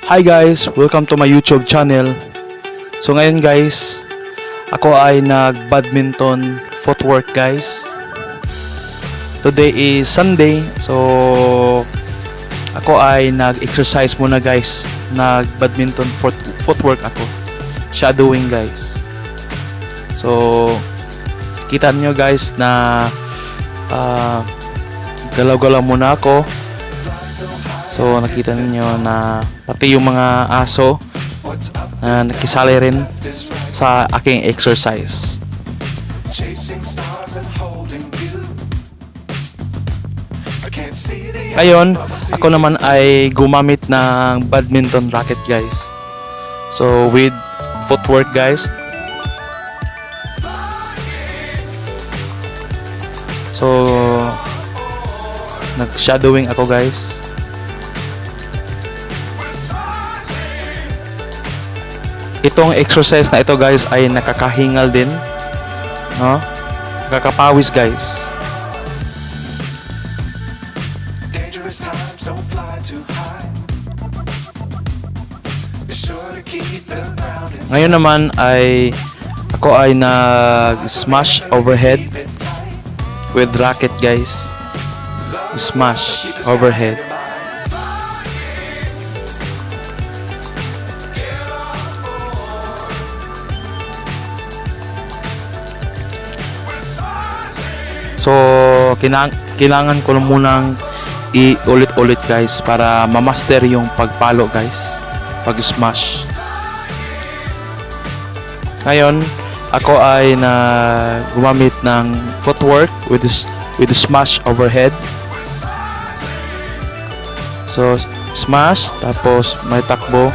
Hi guys, welcome to my YouTube channel. So ngayon guys, ako ay nag-badminton footwork guys. Today is Sunday, so ako ay nag-exercise muna guys. Nag-badminton footwork ako. Shadowing guys. So kita nyo guys na galaw-galaw muna ako. So nakita niyo na pati yung mga aso na nakisali rin sa aking exercise. Ngayon, ako naman ay gumamit ng badminton racket guys. So with footwork guys. So nag-shadowing ako guys. Itong exercise na ito guys ay nakakahingal din, no? Nakakapawis guys. Ngayon naman ay ako ay nag-smash overhead with racket guys. Smash overhead. So, kailangan ko lang munang i-ulit-ulit guys para ma-master yung pagpalo guys, pag-smash. Ngayon, ako ay gumamit ng footwork with the smash overhead. So, smash, tapos may takbo.